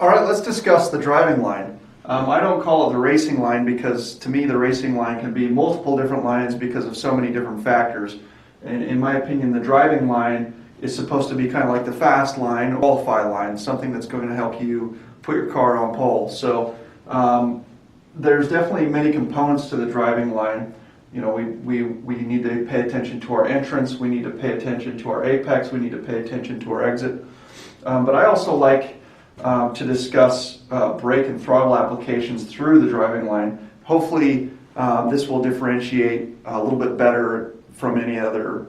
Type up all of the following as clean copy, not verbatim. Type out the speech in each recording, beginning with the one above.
All right, let's discuss the driving line. I don't call it the racing line because to me the racing line can be multiple different lines because of so many different factors. And in my opinion, the driving line is supposed to be kind of like the fast line, qualify line, something that's going to help you put your car on pole. So there's definitely many components to the driving line. You know, we need to pay attention to our entrance, we need to pay attention to our apex, we need to pay attention to our exit. But I also like to discuss brake and throttle applications through the driving line. Hopefully this will differentiate a little bit better from any other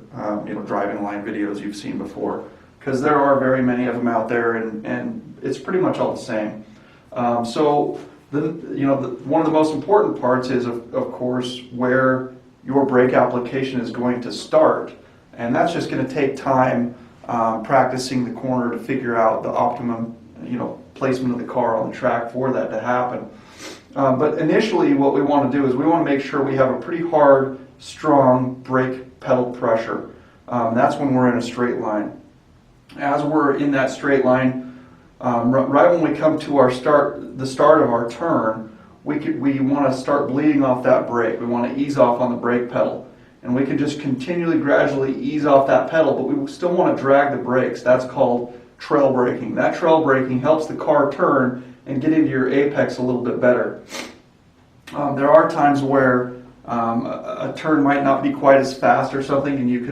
driving line videos you've seen before, because there are very many of them out there, and it's pretty much all the same. So one of the most important parts is of course where your brake application is going to start, and that's just going to take time practicing the corner to figure out the optimum placement of the car on the track for that to happen. But initially what we want to do is we want to make sure we have a pretty hard, strong brake pedal pressure. That's when we're in a straight line. As we're in that straight line, right when we come to the start of our turn, we want to start bleeding off that brake. We want to ease off on the brake pedal. And we can just continually, gradually ease off that pedal, but we still want to drag the brakes. That's called trail braking. That trail braking helps the car turn and get into your apex a little bit better. There are times where a turn might not be quite as fast or something, and you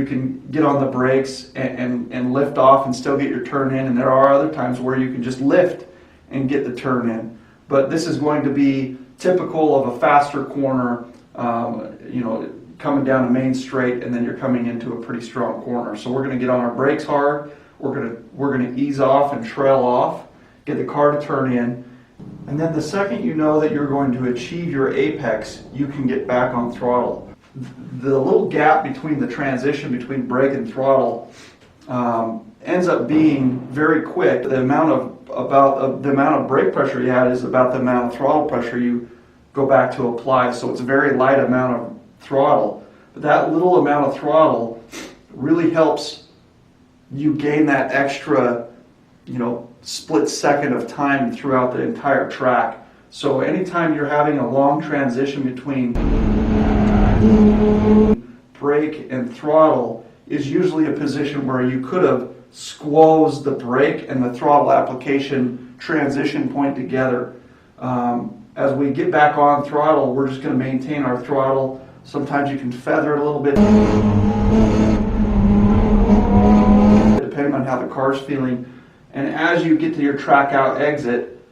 can get on the brakes and lift off and still get your turn in, and there are other times where you can just lift and get the turn in. But this is going to be typical of a faster corner, coming down a main straight, and then you're coming into a pretty strong corner. So we're going to get on our brakes hard. We're going to ease off and trail off, get the car to turn in, and then the second you know that you're going to achieve your apex, you can get back on throttle. The little gap between the transition between brake and throttle ends up being very quick. The amount of brake pressure you had is about the amount of throttle pressure you go back to apply. So it's a very light amount of throttle, but that little amount of throttle really helps you gain that extra, split second of time throughout the entire track. So anytime you're having a long transition between brake and throttle is usually a position where you could have squoze the brake and the throttle application transition point together. As we get back on throttle, we're just going to maintain our throttle. Sometimes you can feather it a little bit, depending on how the car's feeling. And as you get to your track out exit,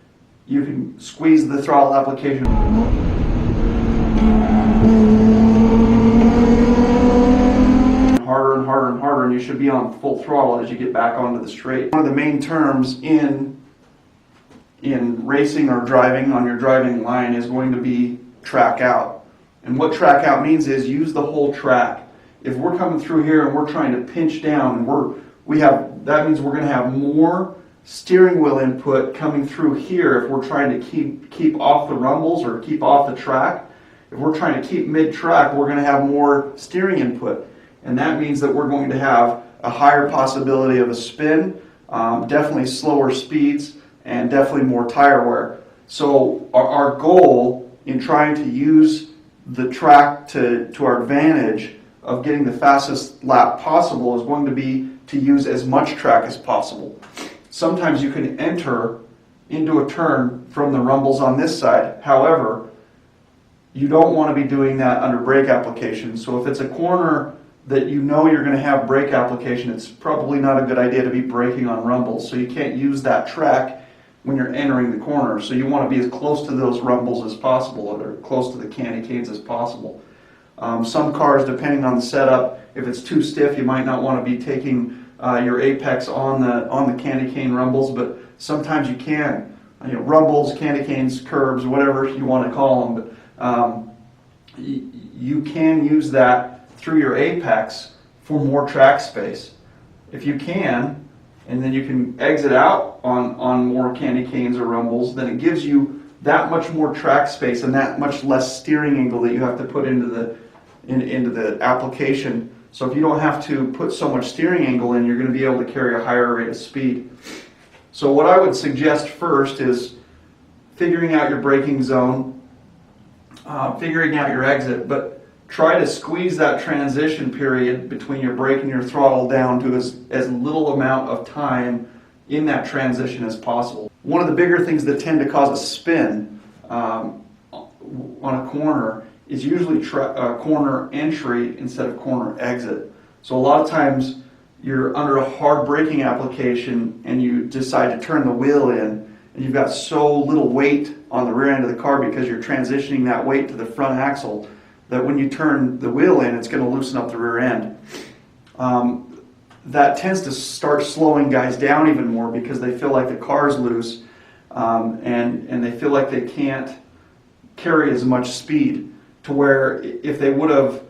you can squeeze the throttle application harder and harder and harder, and you should be on full throttle as you get back onto the straight. One of the main terms in racing or driving on your driving line is going to be track out. And what track out means is use the whole track. If we're coming through here and we're trying to pinch down, that means we're going to have more steering wheel input coming through here if we're trying to keep off the rumbles or keep off the track. If we're trying to keep mid-track, we're going to have more steering input. And that means that we're going to have a higher possibility of a spin, definitely slower speeds, and definitely more tire wear. So our goal in trying to use the track to our advantage of getting the fastest lap possible is going to be to use as much track as possible. Sometimes you can enter into a turn from the rumbles on this side. However, you don't want to be doing that under brake application. So if it's a corner that you know you're going to have brake application, it's probably not a good idea to be braking on rumbles. So you can't use that track when you're entering the corner. So you want to be as close to those rumbles as possible, or close to the candy canes as possible. Some cars, depending on the setup, if it's too stiff, you might not want to be taking your apex on the candy cane rumbles, but sometimes you can. Rumbles, candy canes, curbs, whatever you want to call them, but you can use that through your apex for more track space. If you can, and then you can exit out on more candy canes or rumbles, then it gives you that much more track space and that much less steering angle that you have to put into the application. So if you don't have to put so much steering angle in, you're going to be able to carry a higher rate of speed. So what I would suggest first is figuring out your braking zone, figuring out your exit, but try to squeeze that transition period between your brake and your throttle down to as little amount of time in that transition as possible. One of the bigger things that tend to cause a spin on a corner is usually corner entry instead of corner exit. So a lot of times you're under a hard braking application and you decide to turn the wheel in, and you've got so little weight on the rear end of the car because you're transitioning that weight to the front axle that when you turn the wheel in, it's going to loosen up the rear end. That tends to start slowing guys down even more because they feel like the car's loose, and they feel like they can't carry as much speed, to where if they would have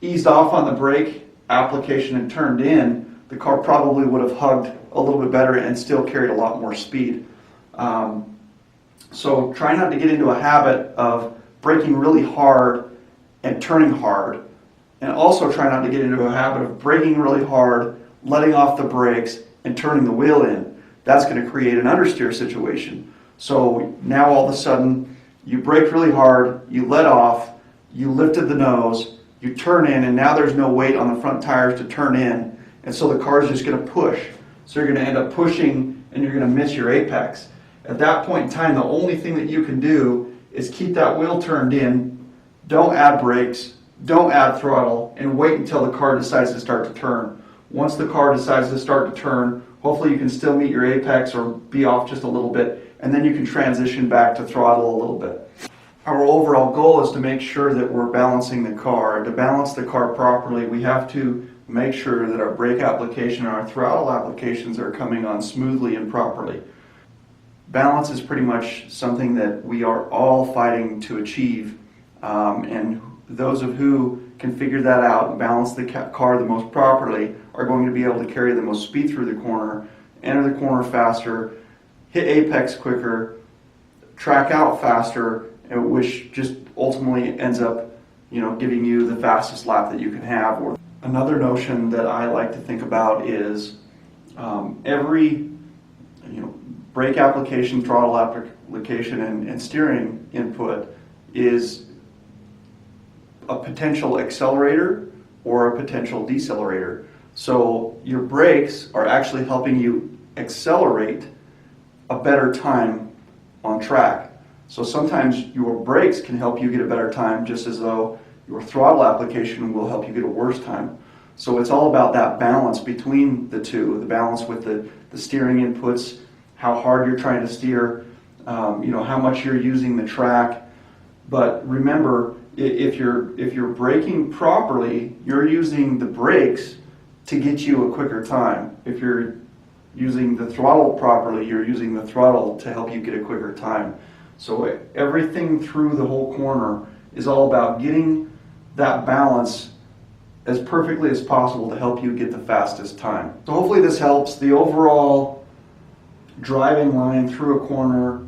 eased off on the brake application and turned in, the car probably would have hugged a little bit better and still carried a lot more speed. So try not to get into a habit of braking really hard and turning hard, and also try not to get into a habit of braking really hard, letting off the brakes, and turning the wheel in. That's going to create an understeer situation. So now all of a sudden you brake really hard, you let off, you lifted the nose, you turn in, and now there's no weight on the front tires to turn in, and so the car is just going to push. So you're going to end up pushing and you're going to miss your apex. At that point in time, the only thing that you can do is keep that wheel turned in, don't add brakes, don't add throttle, and wait until the car decides to start to turn. Once the car decides to start to turn, hopefully you can still meet your apex or be off just a little bit, and then you can transition back to throttle a little bit. Our overall goal is to make sure that we're balancing the car. To balance the car properly, we have to make sure that our brake application and our throttle applications are coming on smoothly and properly. Balance is pretty much something that we are all fighting to achieve, and those of who can figure that out and balance the car the most properly are going to be able to carry the most speed through the corner, enter the corner faster, hit apex quicker, track out faster, which just ultimately ends up, giving you the fastest lap that you can have. Or another notion that I like to think about is every brake application, throttle application, and steering input is a potential accelerator or a potential decelerator. So your brakes are actually helping you accelerate a better time on track. So sometimes your brakes can help you get a better time, just as though your throttle application will help you get a worse time. So it's all about that balance between the two, the balance with the steering inputs, how hard you're trying to steer, how much you're using the track. But remember, if you're braking properly, you're using the brakes to get you a quicker time. If you're using the throttle properly, you're using the throttle to help you get a quicker time. So everything through the whole corner is all about getting that balance as perfectly as possible to help you get the fastest time. So hopefully this helps. The overall driving line through a corner,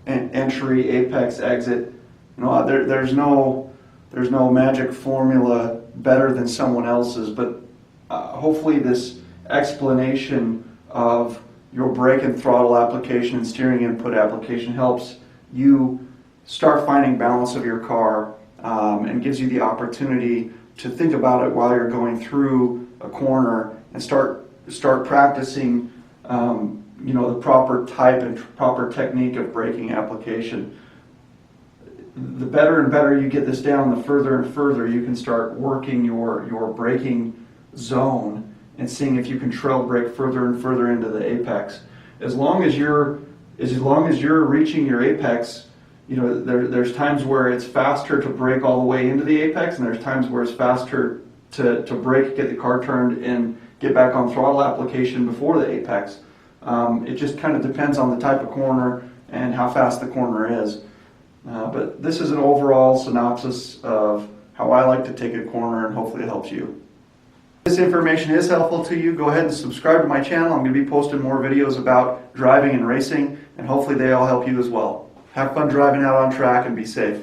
and entry, apex, exit, there's no magic formula better than someone else's, but hopefully this explanation of your brake and throttle application and steering input application helps you start finding balance of your car, and gives you the opportunity to think about it while you're going through a corner and start practicing the proper type and proper technique of braking application. The better and better you get this down, the further and further you can start working your braking zone and seeing if you can trail brake further and further into the apex. As long as you're reaching your apex, there's times where it's faster to brake all the way into the apex, and there's times where it's faster to brake, get the car turned, and get back on throttle application before the apex. It just kind of depends on the type of corner and how fast the corner is. But this is an overall synopsis of how I like to take a corner, and hopefully it helps you. If this information is helpful to you, go ahead and subscribe to my channel. I'm going to be posting more videos about driving and racing, and hopefully they all help you as well. Have fun driving out on track and be safe.